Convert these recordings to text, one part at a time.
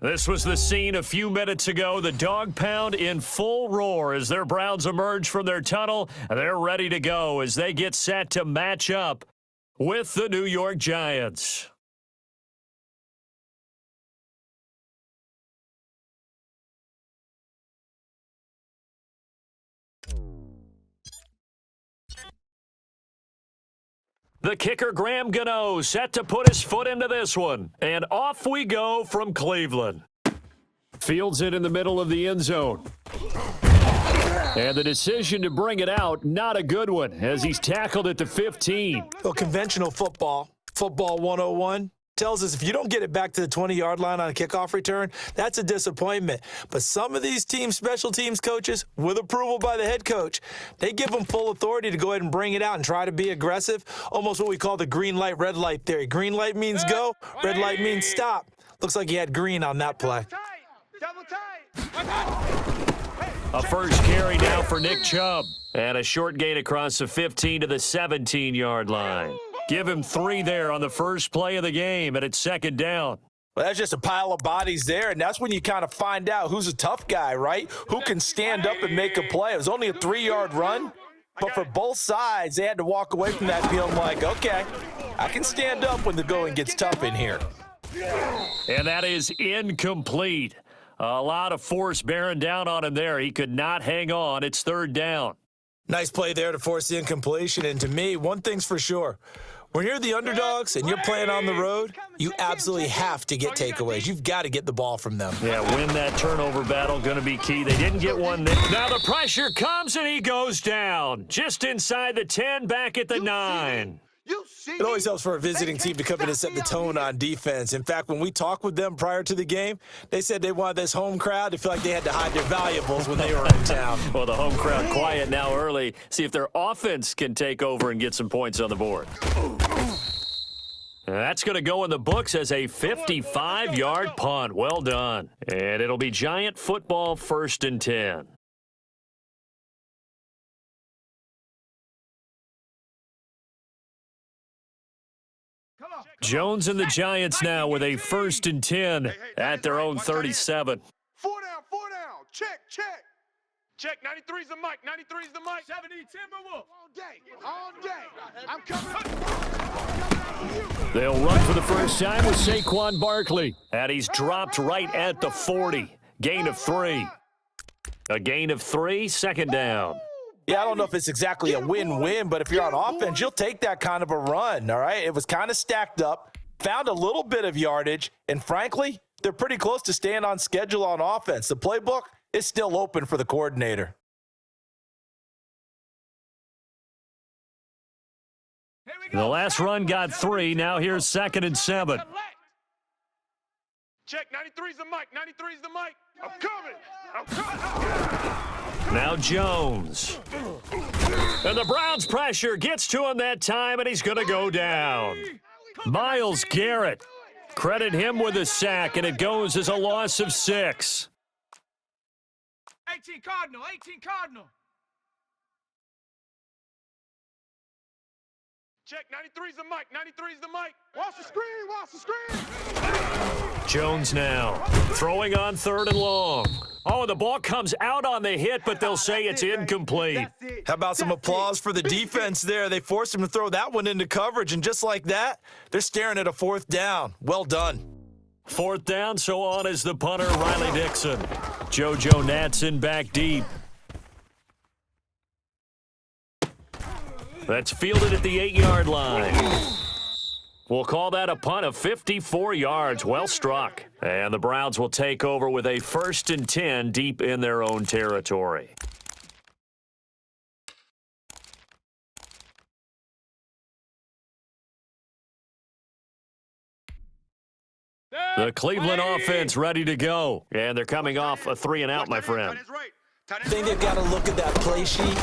This was the scene a few minutes ago. The dog pound in full roar as their Browns emerge from their tunnel. They're ready to go as they get set to match up with the New York Giants. The kicker, Graham Gano, set to put his foot into this one. And off we go from Cleveland. Fields it in the middle of the end zone. And the decision to bring it out, not a good one, as he's tackled at the 15. Well, conventional football 101, tells us if you don't get it back to the 20-yard line on a kickoff return, that's a disappointment. But some of these team special teams coaches, with approval by the head coach, they give them full authority to go ahead and bring it out and try to be aggressive, almost what we call the green light, red light theory. Green light means go, red light means stop. Looks like he had green on that play. A first carry now for Nick Chubb. And a short gain across the 15 to the 17-yard line. Give him 3 there on the first play of the game, and it's second down. Well, that's just a pile of bodies there, and that's when you kind of find out who's a tough guy, right? Who can stand up and make a play. It was only a 3-yard run, but for both sides, they had to walk away from that feeling like, okay, I can stand up when the going gets tough in here. And that is incomplete. A lot of force bearing down on him there. He could not hang on. It's third down. Nice play there to force the incompletion, and to me, one thing's for sure. When you're the underdogs and you're playing on the road, you absolutely have to get takeaways. You've got to get the ball from them. Yeah, win that turnover battle, going to be key. They didn't get one there. Now the pressure comes and he goes down. Just inside the 10, back at the 9. It always helps for a visiting team to come in and set the tone on defense. In fact, when we talked with them prior to the game, they said they wanted this home crowd to feel like they had to hide their valuables when they were in town. Well, the home crowd quiet now early. See if their offense can take over and get some points on the board. That's going to go in the books as a 55-yard punt. Well done. And it'll be Giant football, 1st and 10. Jones and the Giants now with a 1st and 10 at their own 37. 4 down. Check. Check, 93's the mic, 93's the mic. 70, Timberwolf. All day. I'm coming. They'll run for the first time with Saquon Barkley. And he's dropped right at the 40. Gain of 3. A gain of 3, second down. Yeah, I don't know if it's exactly a win-win, but if you're on offense, you'll take that kind of a run, all right? It was kind of stacked up, found a little bit of yardage, and frankly, they're pretty close to staying on schedule on offense. The playbook is still open for the coordinator. The last run got 3. Now here's 2nd and 7. Check, 93's the mic, 93's the mic. I'm coming. Now Jones. And the Browns pressure gets to him that time, and he's going to go down. Myles Garrett. Credit him with a sack, and it goes as a loss of 6. 18 Cardinal. Check, 93's the mic, 93's the mic. Watch the screen. Jones now throwing on 3rd and long. Oh, the ball comes out on the hit, but they'll say it's incomplete. How about some applause for the defense there? They forced him to throw that one into coverage, and just like that, they're staring at a 4th down. Well done. 4th down, so on is the punter, Riley Dixon. JoJo Natson back deep. That's fielded at the 8-yard line. We'll call that a punt of 54 yards. Well struck. And the Browns will take over with a 1st and 10 deep in their own territory. The Cleveland offense ready to go. And they're coming off a 3-and-out, my friend. I think they've got to look at that play sheet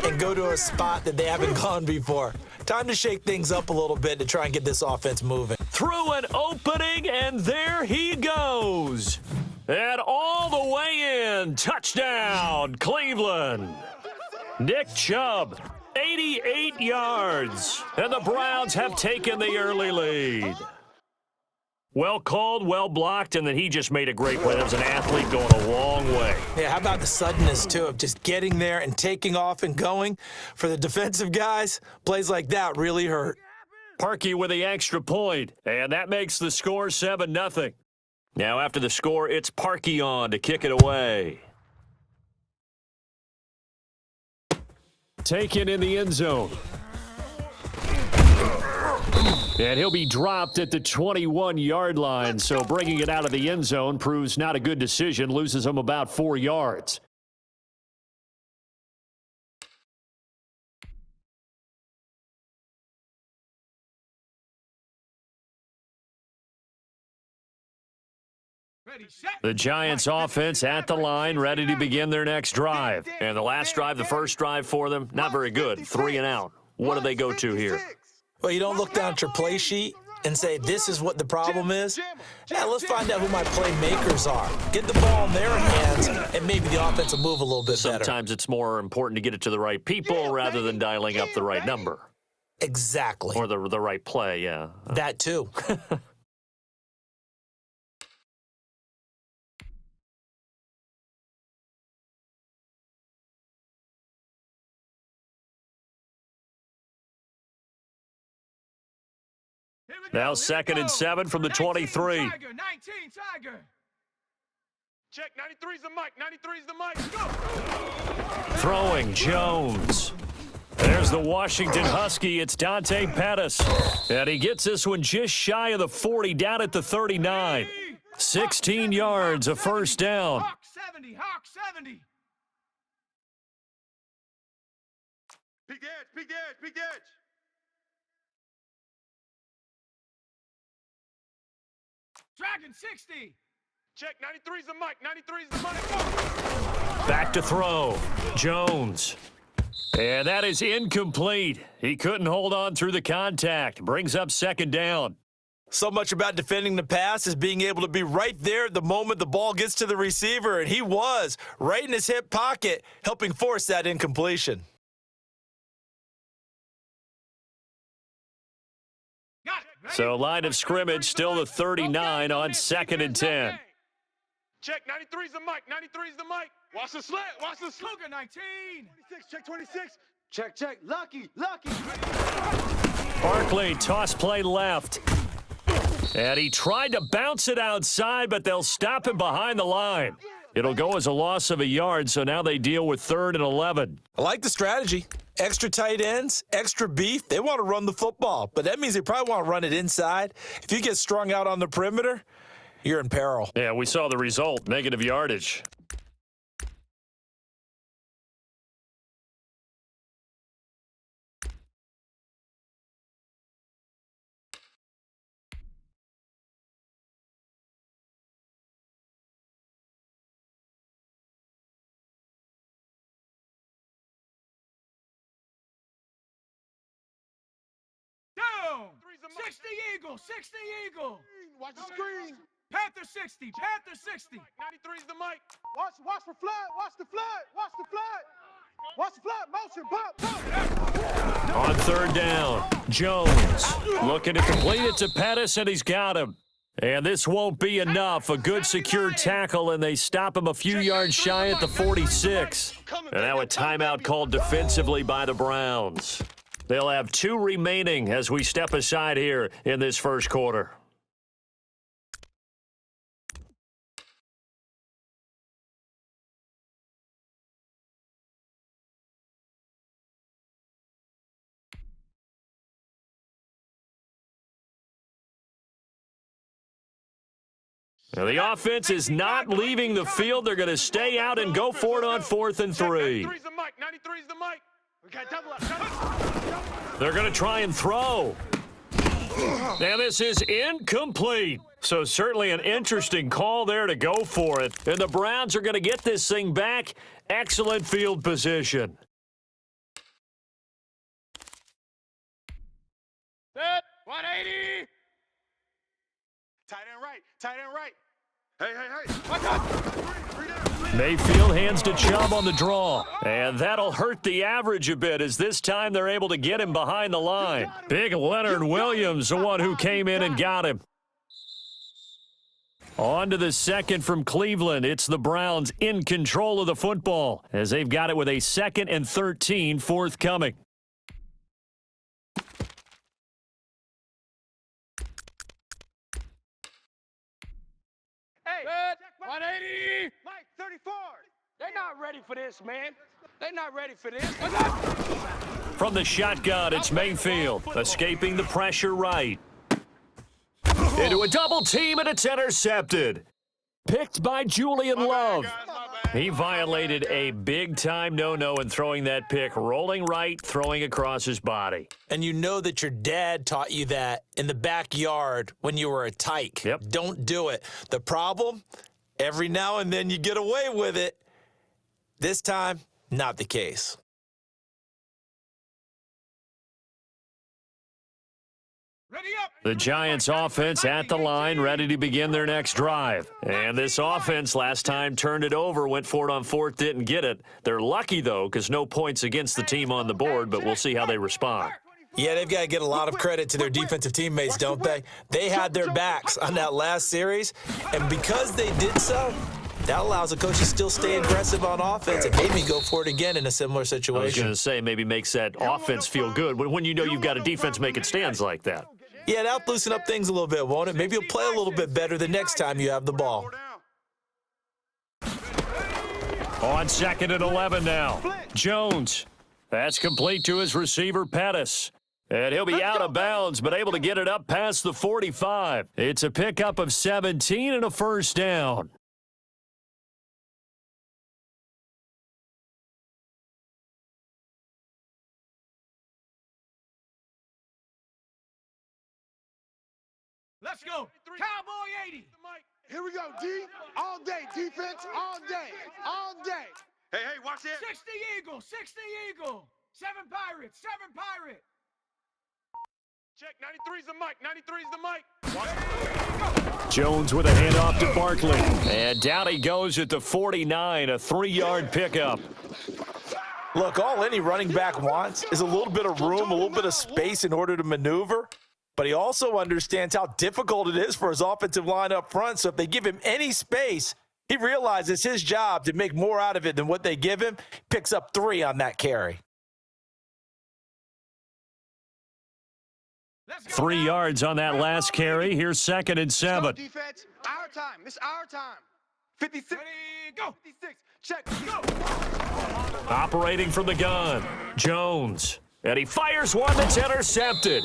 and go to a spot that they haven't gone before. Time to shake things up a little bit to try and get this offense moving. Through an opening, and there he goes. And all the way in. Touchdown, Cleveland. Nick Chubb, 88 yards. And the Browns have taken the early lead. Well called, well blocked, and then he just made a great play. That was an athlete going a long way. Yeah, how about the suddenness, too, of just getting there and taking off and going? For the defensive guys, plays like that really hurt. Parkey with the extra point, and that makes the score 7-0. Now after the score, it's Parkey on to kick it away. Taken in the end zone. And he'll be dropped at the 21-yard line, so bringing it out of the end zone proves not a good decision, loses him about 4 yards. The Giants offense at the line, ready to begin their next drive. And the last drive, the first drive for them, not very good. 3 and out. What do they go to here? Well, you don't look down at your play sheet and say, this is what the problem is. Yeah, let's find out who my playmakers are. Get the ball in their hands, and maybe the offense will move a little bit better. Sometimes it's more important to get it to the right people rather than dialing up the right number. Exactly. Or the right play, yeah. That, too. Now 2nd and 7 from the 23. 19, Tiger. Check, 93's the mic, 93's the mic. Go. Throwing, Jones. There's the Washington Husky. It's Dante Pettis. And he gets this one just shy of the 40, down at the 39. 16 yards, a first down. Hawk 70, Hawk 70. Peak edge, peak edge, peak edge. Dragon 60. Check, 93's the mic, 93's the mic. Back to throw. Jones. And that is incomplete. He couldn't hold on through the contact. Brings up 2nd down. So much about defending the pass is being able to be right there at the moment the ball gets to the receiver, and he was right in his hip pocket, helping force that incompletion. So line of scrimmage still the 39 on 2nd and 10. Check, 93's the mic, 93's the mic. Watch the slant, watch the slant. Cougar 19. 26, check 26. Check, check, lucky, lucky. Barkley, toss play left. And he tried to bounce it outside, but they'll stop him behind the line. It'll go as a loss of a yard, so now they deal with 3rd and 11. I like the strategy. Extra tight ends, extra beef. They want to run the football, but that means they probably want to run it inside. If you get strung out on the perimeter, you're in peril. Yeah, we saw the result, negative yardage. Down. 60 Eagle, 60 Eagle. Watch the screen. Panther 60, Panther 60. 93's the mic. Watch for flat, watch the flat, watch the flat. Watch the flat, motion, pop. On 3rd down, Jones looking to complete it to Pettis, and he's got him. And this won't be enough. A good secure tackle, and they stop him a few yards shy at the 46. And now a timeout called defensively by the Browns. They'll have 2 remaining as we step aside here in this first quarter. Now the offense is not leaving the field. They're going to stay out and go for it on 4th and 3. 93's the mic, 93's the mic. We got double up. They're going to try and throw. Now this is incomplete. So certainly an interesting call there to go for it. And the Browns are going to get this thing back. Excellent field position. Set, 180. Tight end right, tight end right. Hey. Watch out. Mayfield hands to Chubb on the draw. And that'll hurt the average a bit as this time they're able to get him behind the line. Big Leonard Williams, the one who came in and got him. On to the second from Cleveland. It's the Browns in control of the football as they've got it with a 2nd and 13 forthcoming. Hey, 180. Mike, 34. They're not ready for this, man. They're not ready for this. From the shotgun, it's Mayfield, escaping the pressure right. Into a double team, and it's intercepted. Picked by Julian Love. He violated a big-time no-no in throwing that pick, rolling right, throwing across his body. And you know that your dad taught you that in the backyard when you were a tyke. Yep. Don't do it. The problem, every now and then you get away with it. This time, not the case. Ready up. The Giants offense at the line, ready to begin their next drive. And this offense last time turned it over, went for it on 4th, didn't get it. They're lucky, though, because no points against the team on the board, but we'll see how they respond. Yeah, they've got to get a lot of credit to their defensive teammates, don't they? They had their backs on that last series, and because they did so, that allows the coach to still stay aggressive on offense and maybe go for it again in a similar I was situation. going to say maybe makes that offense feel good when you know you've got a defense making stands like that. Yeah, that'll loosen up things a little bit, won't it? Maybe you'll play a little bit better the next time you have the ball. On 2nd and 11 now. Jones. That's complete to his receiver, Pettis. And he'll be out of bounds, but able to get it up past the 45. It's a pickup of 17 and a first down. Let's go. Cowboy 80. Here we go, D. All day, defense, all day, all day. Hey, watch this. 60 Eagle, 60 Eagle. 7 Pirates, 7 Pirate. Check, 93's the mic, 93's the mic. Jones with a handoff to Barkley. And down he goes at the 49, a 3-yard pickup. Look, all any running back wants is a little bit of room, a little bit of space in order to maneuver. But he also understands how difficult it is for his offensive line up front. So if they give him any space, he realizes his job to make more out of it than what they give him. Picks up 3 on that carry. 3 yards on that last carry. Here's 2nd and 7. Defense, our time. This our time. 56. Ready, go. 56. Check. Go. Operating from the gun, Jones. And he fires one that's intercepted.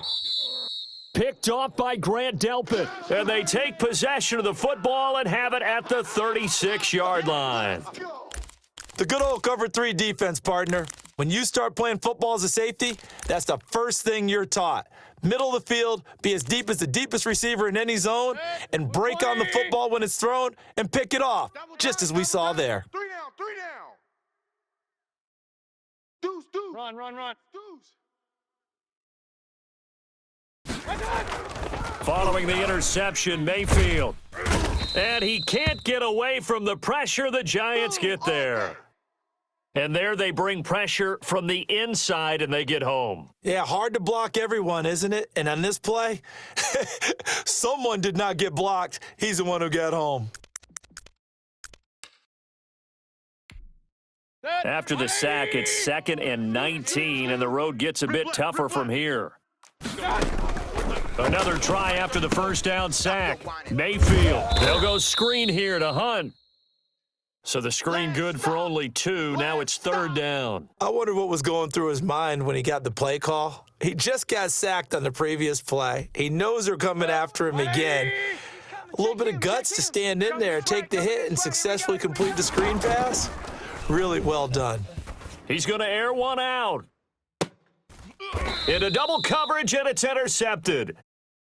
Picked off by Grant Delpit. And they take possession of the football and have it at the 36-yard line. The good old cover 3 defense, partner. When you start playing football as a safety, that's the first thing you're taught. Middle of the field, be as deep as the deepest receiver in any zone, and break on the football when it's thrown and pick it off, just as we saw there. 3 down, 3 down. Deuce. Run. Deuce. Following the interception, Mayfield. And he can't get away from the pressure. The Giants get there. And there they bring pressure from the inside, and they get home. Yeah, hard to block everyone, isn't it? And on this play, someone did not get blocked. He's the one who got home. After the sack, it's 2nd and 19, and the road gets a bit tougher from here. Another try after the first down sack. Mayfield. They'll go screen here to Hunt. So the screen good for only 2. Now it's 3rd down. I wonder what was going through his mind when he got the play call. He just got sacked on the previous play. He knows they're coming after him again. A little bit of guts to stand in there, take the hit, and successfully complete the screen pass. Really well done. He's going to air one out. Into double coverage, and it's intercepted.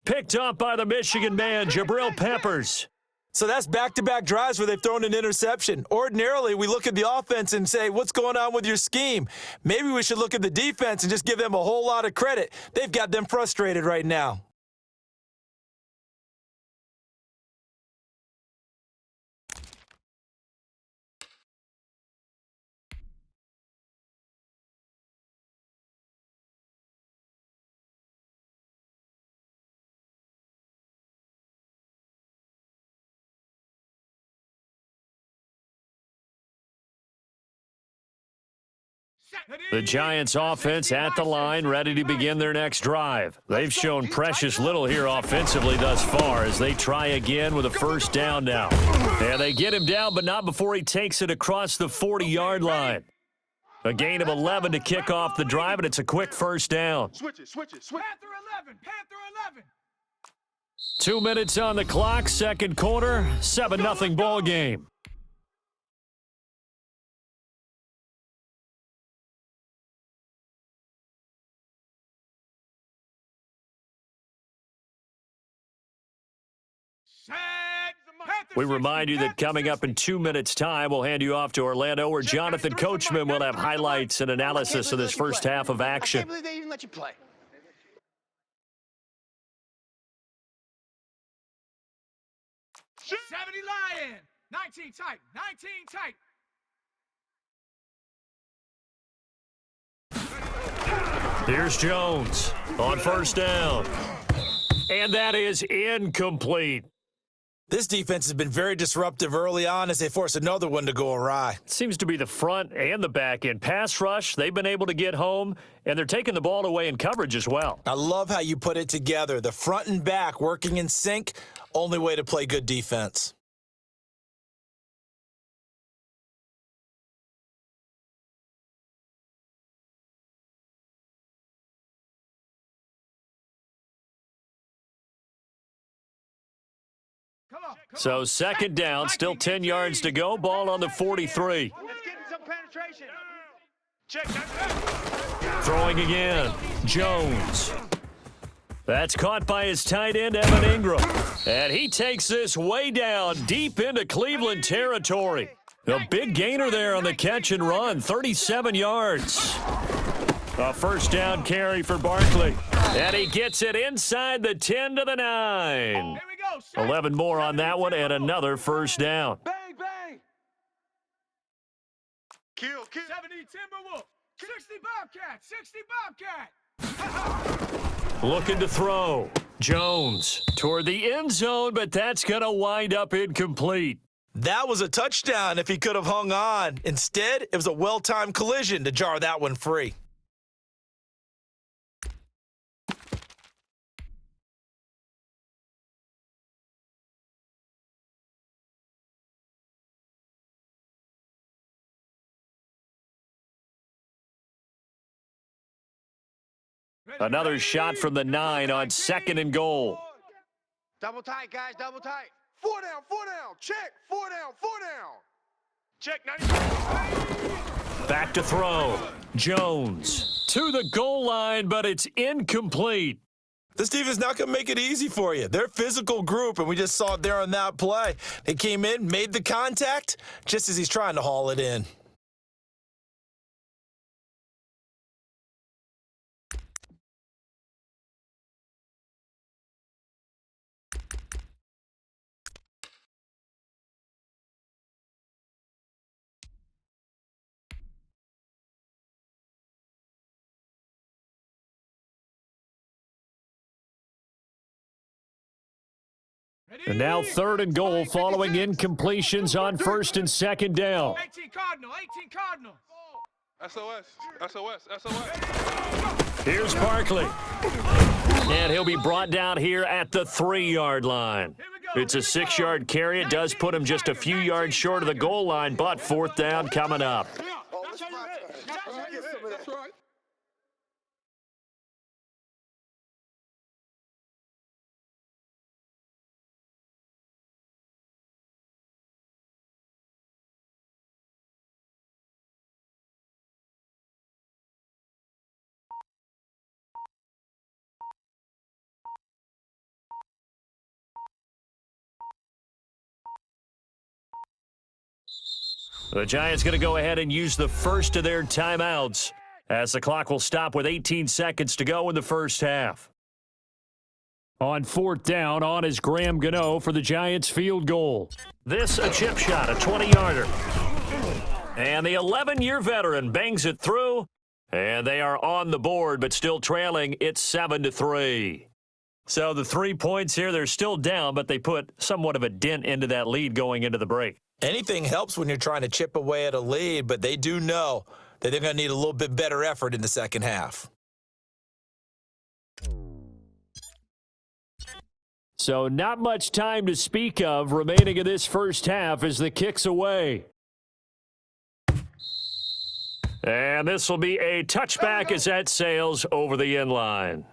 Picked up by the Michigan man, Jabril Peppers. So that's back-to-back drives where they've thrown an interception. Ordinarily, we look at the offense and say, what's going on with your scheme? Maybe we should look at the defense and just give them a whole lot of credit. They've got them frustrated right now. The Giants offense at the line, ready to begin their next drive. They've shown precious little here offensively thus far as they try again with a first down now. And they get him down, but not before he takes it across the 40-yard line. A gain of 11 to kick off the drive, and it's a quick first down. Switch it. Panther 11. Panther 11. 2 minutes on the clock, second quarter, 7-0 ball game. We remind you that coming up in 2 minutes' time, we'll hand you off to Orlando, where Jonathan Coachman will have highlights and analysis of this first half of I action. can't believe they even let you play. Shoot. 70 Lion. 19 tight. 19 tight. Here's Jones on first down. And that is incomplete. This defense has been very disruptive early on as they force another one to go awry. Seems to be the front and the back end. Pass rush, they've been able to get home, and they're taking the ball away in coverage as well. I love how you put it together. The front and back working in sync, only way to play good defense. So second down, still 10 yards to go. Ball on the 43. Let's get some penetration. Check. Throwing again. Jones. That's caught by his tight end, Evan Ingram. And he takes this way down, deep into Cleveland territory. A big gainer there on the catch and run, 37 yards. A first down carry for Barkley. And he gets it inside the 10 to the 9. 11 more on that one, and another first down. Bang, bang. Kill. 70 Timberwolf. 60 Bobcat. 60 Bobcat. Looking to throw. Jones toward the end zone, but that's going to wind up incomplete. That was a touchdown if he could have hung on. Instead, it was a well-timed collision to jar that one free. Another shot from the 9 on second and goal. Double tight, guys, double tight. 4 down. Check. 4 down. Check. 90. Back to throw. Jones to the goal line, but it's incomplete. This team is not going to make it easy for you. They're a physical group, and we just saw it there on that play. They came in, made the contact, just as he's trying to haul it in. And now third and goal following incompletions on first and second down. 18 Cardinal. SOS. Here's Barkley. And he'll be brought down here at the 3-yard line. It's a 6-yard carry. It does put him just a few yards short of the goal line, but fourth down coming up. That's right. The Giants going to go ahead and use the first of their timeouts as the clock will stop with 18 seconds to go in the first half. On fourth down, on is Graham Gano for the Giants field goal. This a chip shot, a 20-yarder. And the 11-year veteran bangs it through, and they are on the board, but still trailing. It's 7-3. So the 3 points here, they're still down, but they put somewhat of a dent into that lead going into the break. Anything helps when you're trying to chip away at a lead, but they do know that they're going to need a little bit better effort in the second half. So not much time to speak of remaining in this first half as the kick's away. And this will be a touchback as that sails over the end line.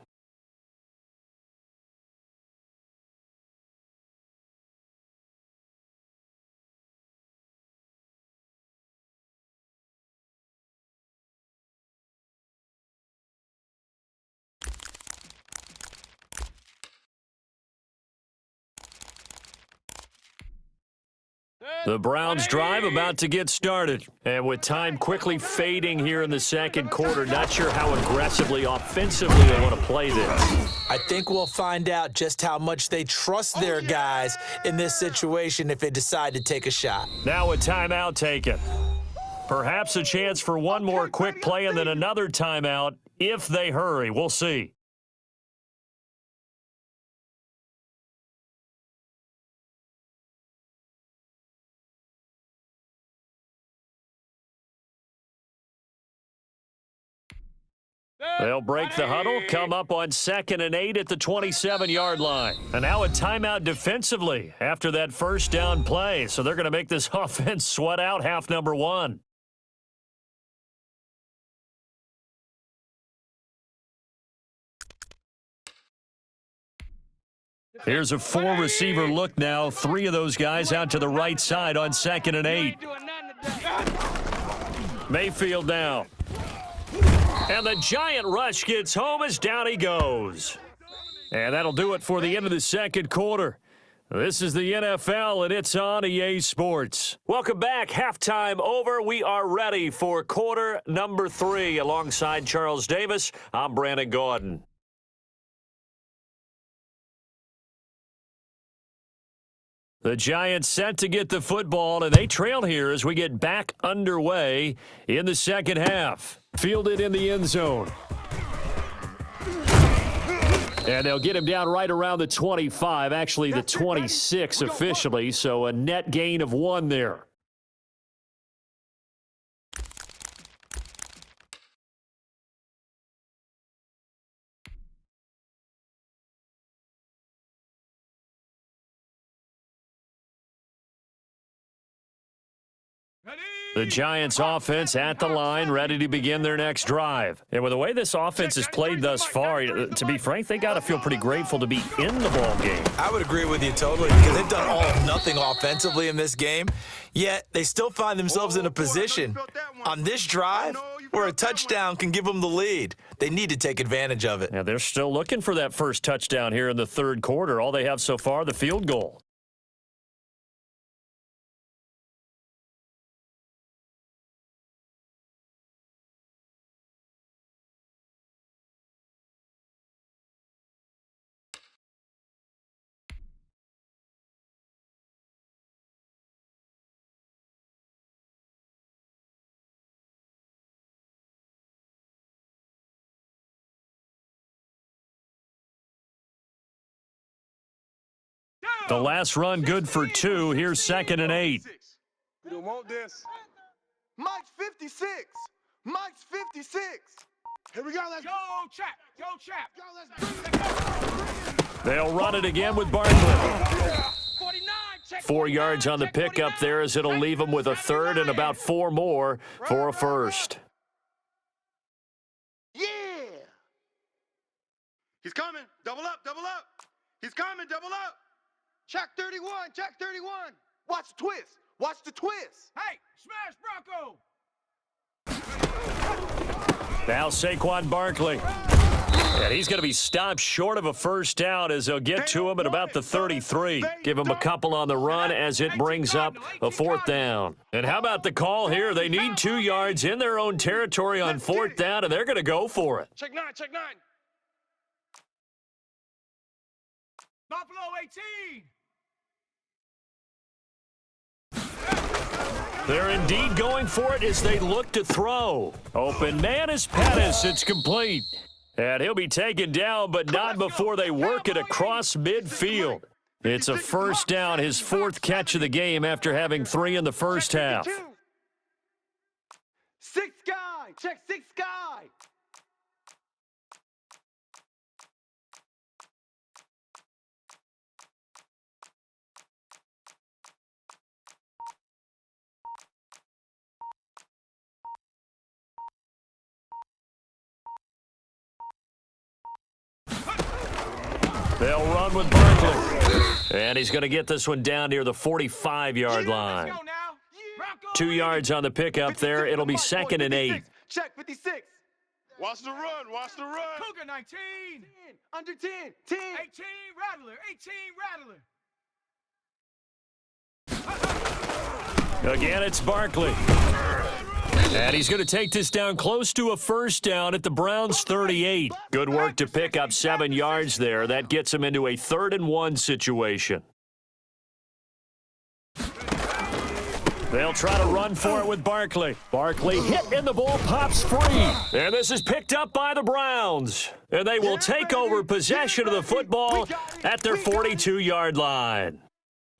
The Browns drive about to get started. And with time quickly fading here in the second quarter, not sure how aggressively, offensively they want to play this. I think we'll find out just how much they trust their guys in this situation if they decide to take a shot. Now a timeout taken. Perhaps a chance for one more quick play and then another timeout if they hurry. We'll see. They'll break the huddle, come up on 2nd and 8 at the 27-yard line. And now a timeout defensively after that first down play. So they're going to make this offense sweat out half number one. Here's a 4-receiver look now. 3 of those guys out to the right side on 2nd and 8. Mayfield down. And the giant rush gets home as down he goes. And that'll do it for the end of the second quarter. This is the NFL, and it's on EA Sports. Welcome back. Halftime over. We are ready for quarter number 3. Alongside Charles Davis, I'm Brandon Gordon. The Giants set to get the football, and they trail here as we get back underway in the second half. Fielded in the end zone. And they'll get him down right around the 25, actually the 26 officially, so a net gain of 1 there. The Giants offense at the line, ready to begin their next drive. And with the way this offense has played thus far, to be frank, they got to feel pretty grateful to be in the ball game. I would agree with you totally because they've done all of nothing offensively in this game, yet they still find themselves in a position on this drive where a touchdown can give them the lead. They need to take advantage of it. Now, they're still looking for that first touchdown here in the third quarter. All they have so far, the field goal. The last run good for 2. Here's 2nd and 8. We don't want this. Mike's 56. Mike's 56. Here we go. Let's Go, Chap. Go, Chap. go. Let's They'll run it again with Barkley. 49. Check 4 yards on the pickup there as it'll leave them with a third and about 4 more for a first. Yeah. He's coming. Double up. Double up. He's coming. Double up. Check 31. Check 31. Watch the twist. Watch the twist. Hey, smash Bronco. Now Saquon Barkley. And he's going to be stopped short of a first down as they'll get to him at about the 33. Give him a couple on the run as it brings up a 4th down. And how about the call here? They need 2 yards in their own territory on 4th down, and they're going to go for it. Check 9. Check 9. Buffalo 18. They're indeed going for it as they look to throw. Open man is Pettis. It's complete. And he'll be taken down, but not before they work it across midfield. It's a first down, his 4th catch of the game after having 3 in the first half. 6 guys. Check 6 sky. They'll run with Barkley. And he's going to get this one down near the 45-yard line. Let's go now. 2 yards on the pickup there. It'll be 2nd and 8. Check 56. Watch the run. Watch the run. Cougar 19. 10. Under 10. 10. 18 Rattler. 18 Rattler. Again, it's Barkley. And he's going to take this down close to a first down at the Browns' 38. Good work to pick up 7 yards there. That gets him into a 3rd and 1 situation. They'll try to run for it with Barkley. Barkley hit and the ball pops free. And this is picked up by the Browns. And they will take over possession of the football at their 42-yard line.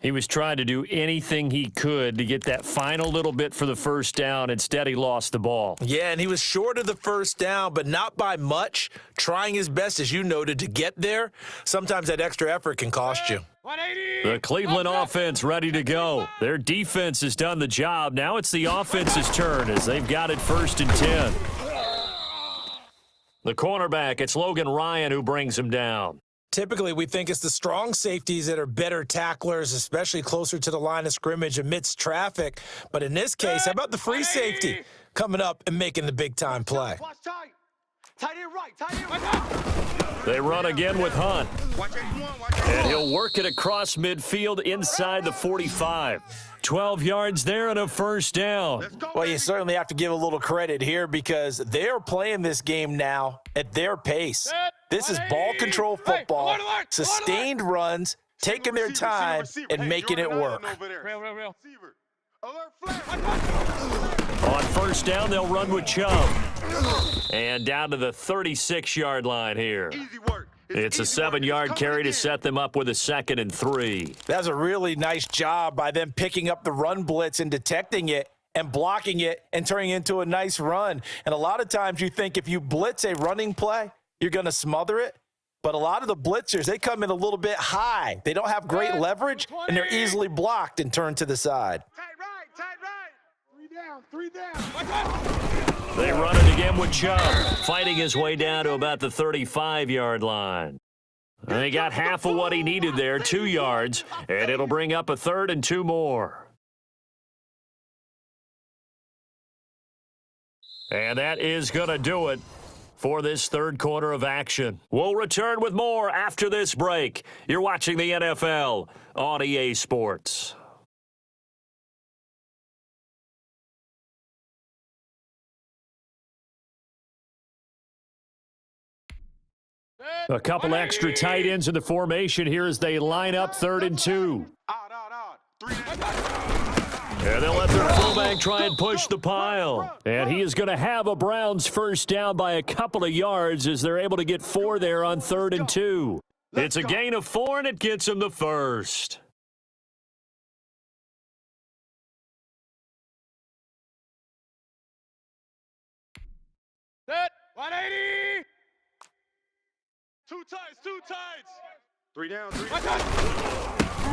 He was trying to do anything he could to get that final little bit for the first down. Instead, he lost the ball. Yeah, and he was short of the first down, but not by much. Trying his best, as you noted, to get there. Sometimes that extra effort can cost you. 180. The Cleveland offense ready to go. Their defense has done the job. Now it's the offense's turn as they've got it 1st and 10. The cornerback, it's Logan Ryan who brings him down. Typically, we think it's the strong safeties that are better tacklers, especially closer to the line of scrimmage amidst traffic. But in this case, how about the free safety coming up and making the big-time play? Watch tight. Tight end right. Tight end right. They run again with Hunt. Watch 81. Watch 81. And he'll work it across midfield inside the 45. 12 yards there and a first down. Let's go, Well, you baby. certainly have to give a little credit here because they're playing this game now at their pace. This is ball control football, sustained runs, taking their time, and making it work. Real. Receiver. Alert flag. On first down, they'll run with Chubb. And down to the 36-yard line here. Easy work. It's a easy work. 7-yard It's carry coming to again. set them up with a 2nd and 3. That's a really nice job by them picking up the run blitz and detecting it and blocking it and turning it into a nice run. And a lot of times you think if you blitz a running play, you're going to smother it. But a lot of the blitzers, they come in a little bit high. They don't have great leverage, and they're easily blocked and turned to the side. Tight right. 3 down. They run it again with Chubb, fighting his way down to about the 35-yard line. And he got half of what he needed there, 2 yards, and it'll bring up a 3rd and 2 more. And that is going to do it for this 3rd quarter of action. We'll return with more after this break. You're watching the NFL on EA Sports. A couple extra tight ends in the formation here as they line up 3rd and 2. Out. 3 down. And they'll let their fullback try and push the pile. And he is going to have a Browns first down by a couple of yards as they're able to get 4 there on 3rd and 2. It's a gain of 4, and it gets him the first. Set. 180. 2 tights. 3 down.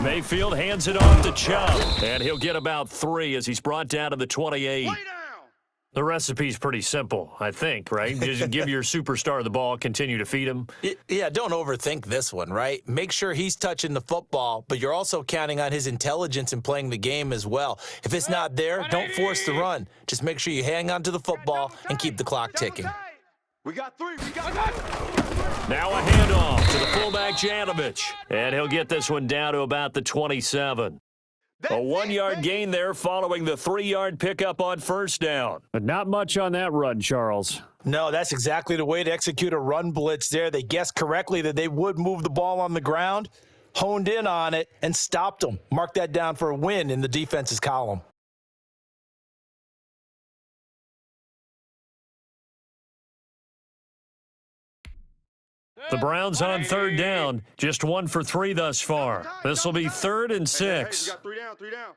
Mayfield hands it off to Chubb, and he'll get about 3 as he's brought down to the 28. Way down. The recipe's pretty simple, I think, right? Just give your superstar the ball, continue to feed him. Yeah, don't overthink this one, right? Make sure he's touching the football, but you're also counting on his intelligence in playing the game as well. If it's not there, don't force the run. Just make sure you hang on to the football and keep the clock ticking. We got 3. Now a handoff to the fullback Janovich, and he'll get this one down to about the 27. A 1-yard gain there following the 3-yard pickup on first down. But not much on that run, Charles. No, that's exactly the way to execute a run blitz there. They guessed correctly that they would move the ball on the ground, honed in on it, and stopped them. Mark that down for a win in the defense's column. The Browns on 3rd down, just 1 for 3 thus far. This will be 3rd and 6. Hey, we got 3 down.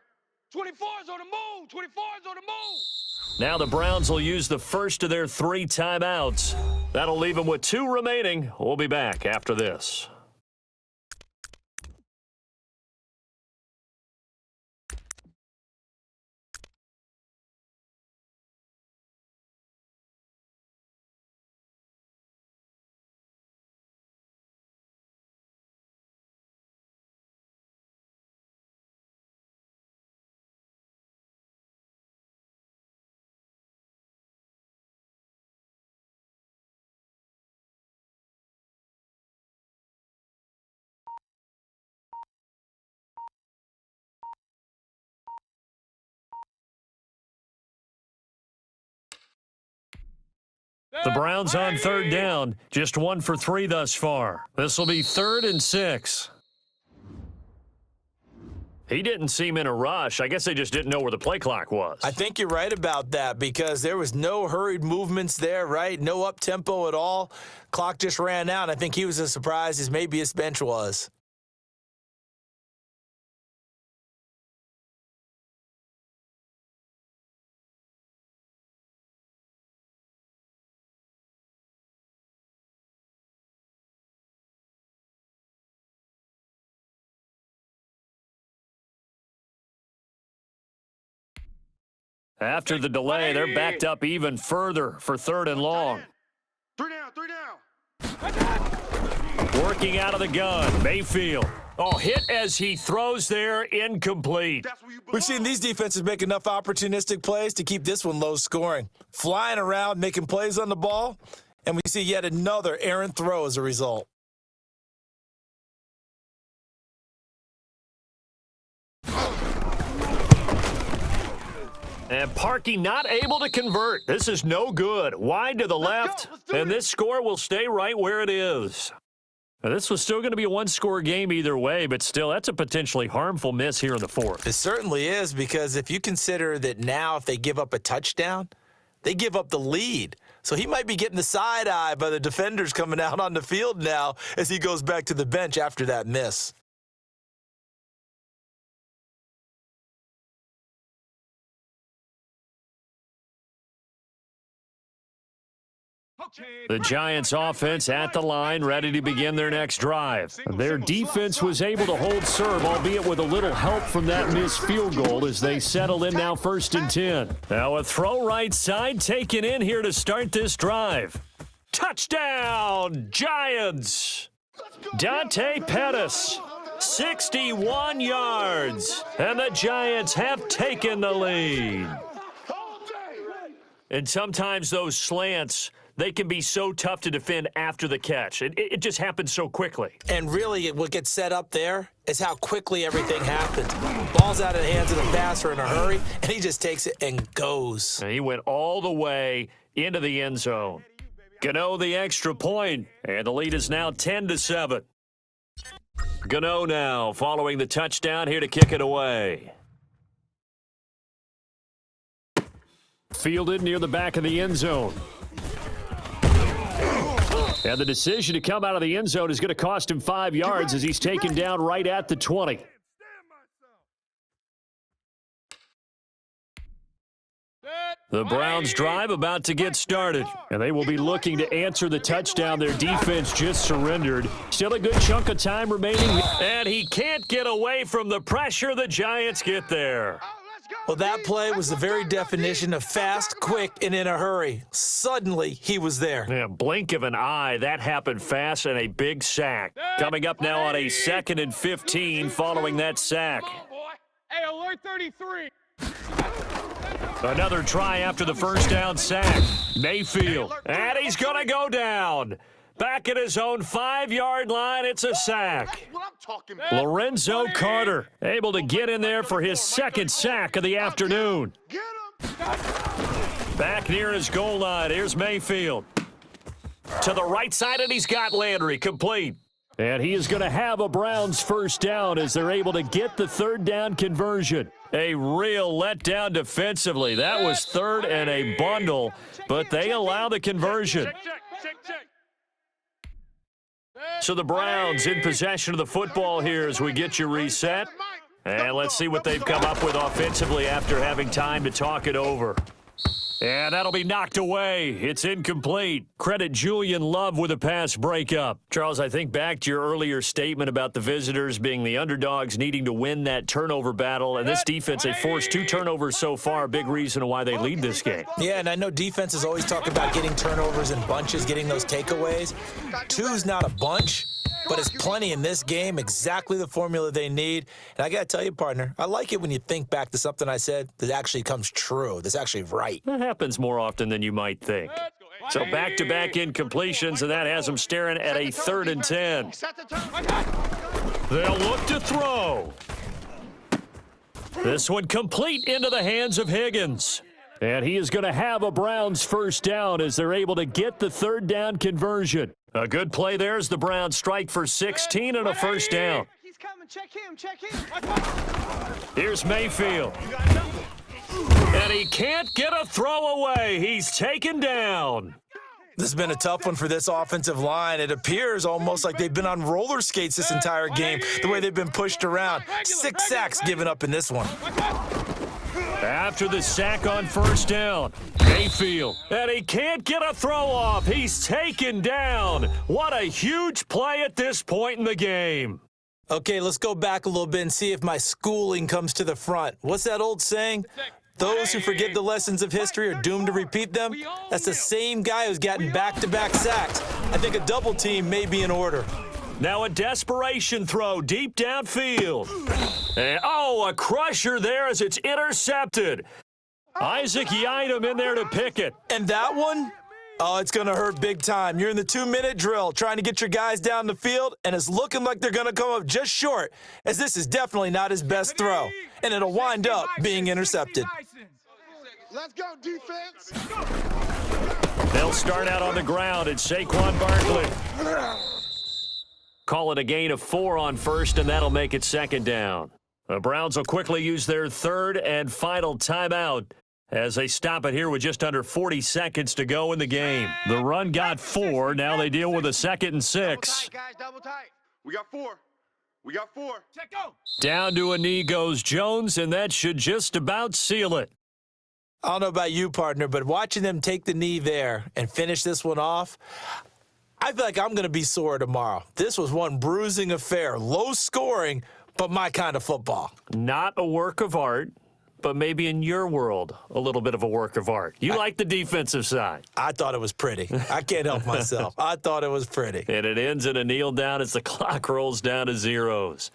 24's on the move. 24's on the move. Now the Browns will use the first of their 3 timeouts. That'll leave them with 2 remaining. We'll be back after this. The Browns on 3rd down, just 1 for 3 thus far. This will be 3rd and 6. He didn't seem in a rush. I guess they just didn't know where the play clock was. I think you're right about that because there was no hurried movements there, right? No up-tempo at all. Clock just ran out. I think he was as surprised as maybe his bench was. After the delay, they're backed up even further for 3rd and long. 3 down. Working out of the gun, Mayfield. Oh, hit as he throws there, incomplete. We've seen these defenses make enough opportunistic plays to keep this one low scoring. Flying around, making plays on the ball, and we see yet another errant throw as a result. And Parkey not able to convert. This is no good. Wide to the left, and this score will stay right where it is. Now, this was still going to be a 1-score game either way, but still, that's a potentially harmful miss here in the 4th. It certainly is, because if you consider that now if they give up a touchdown, they give up the lead. So he might be getting the side eye by the defenders coming out on the field now as he goes back to the bench after that miss. The Giants offense at the line, ready to begin their next drive. Their defense was able to hold serve, albeit with a little help from that missed field goal as they settle in now 1st and 10. Now a throw right side taken in here to start this drive. Touchdown, Giants! Dante Pettis, 61 yards, and the Giants have taken the lead. And sometimes those slants, they can be so tough to defend after the catch. It just happens so quickly. And really, what gets set up there is how quickly everything happens. Ball's out of the hands of the passer in a hurry, and he just takes it and goes. And he went all the way into the end zone. Gano the extra point, and the lead is now 10-7. Gano now following the touchdown here to kick it away. Fielded near the back of the end zone. And the decision to come out of the end zone is going to cost him 5 yards as he's taken down right at the 20. The Browns drive about to get started, and they will be looking to answer the touchdown their defense just surrendered. Still a good chunk of time remaining, and he can't get away from the pressure the Giants get there. Well, that play was the very definition of fast, quick, and in a hurry. Suddenly, he was there. Yeah, blink of an eye, that happened fast, and a big sack. Coming up now on a 2nd and 15 following that sack. Hey, alert 33. Another try after the first down sack. Mayfield, and he's going to go down. Back at his own 5-yard line, it's a sack. Lorenzo Carter able to get in there for his 2nd sack of the afternoon. Back near his goal line, here's Mayfield. To the right side, and he's got Landry complete. And he is going to have a Browns first down as they're able to get the 3rd down conversion. A real letdown defensively. That was 3rd and a bundle, but they allow the conversion. So the Browns in possession of the football here as we get you reset. And let's see what they've come up with offensively after having time to talk it over. And that'll be knocked away. It's incomplete. Credit Julian Love with a pass breakup. Charles, I think back to your earlier statement about the visitors being the underdogs needing to win that turnover battle. And this defense, they forced 2 turnovers so far. Big reason why they lead this game. Yeah, and I know defenses always talk about getting turnovers in bunches, getting those takeaways. 2's not a bunch, but it's plenty in this game, exactly the formula they need. And I got to tell you, partner, I like it when you think back to something I said that actually comes true, that's actually right. That happens more often than you might think. So back-to-back incompletions, and that has them staring at a 3rd and 10. They'll look to throw. This one complete into the hands of Higgins. And he is going to have a Browns first down as they're able to get the 3rd down conversion. A good play there as the Browns strike for 16 and a first down. He's coming. Check him. Check him. Here's Mayfield. And he can't get a throw away. He's taken down. This has been a tough one for this offensive line. It appears almost like they've been on roller skates this entire game, the way they've been pushed around. 6 sacks given up in this one. After the sack on first down, Mayfield. And he can't get a throw off. He's taken down. What a huge play at this point in the game. Okay, let's go back a little bit and see if my schooling comes to the front. What's that old saying? Those who forget the lessons of history are doomed to repeat them. That's the same guy who's gotten back-to-back sacks. I think a double team may be in order. Now a desperation throw deep downfield. And, a crusher there as it's intercepted. Isaac Yiadom in there to pick it. And that one? Oh, it's going to hurt big time. You're in the 2-minute drill trying to get your guys down the field, and it's looking like they're going to come up just short, as this is definitely not his best throw, and it'll wind up being intercepted. Let's go, defense. They'll start out on the ground at Saquon Barkley. Call it a gain of 4 on first, and that'll make it 2nd down. The Browns will quickly use their 3rd and final timeout as they stop it here with just under 40 seconds to go in the game. The run got 4. Now they deal with a 2nd and 6. Double tight, guys, double tight. We got 4. We got 4. Check go. Down to a knee goes Jones, and that should just about seal it. I don't know about you, partner, but watching them take the knee there and finish this one off, I feel like I'm going to be sore tomorrow. This was one bruising affair, low scoring, but my kind of football. Not a work of art, but maybe in your world, a little bit of a work of art. You like the defensive side. I thought it was pretty. I can't help myself. I thought it was pretty. And it ends in a kneel down as the clock rolls down to zeros.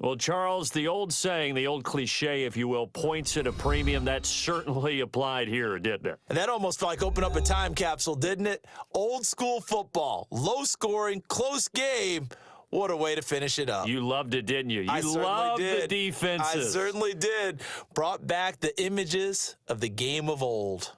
Well, Charles, the old saying, the old cliche, if you will, points at a premium, that certainly applied here, didn't it? And that almost felt like open up a time capsule, didn't it? Old school football, low scoring, close game. What a way to finish it up. You loved it, didn't you? I You certainly loved did. the defenses. I certainly did. Brought back the images of the game of old.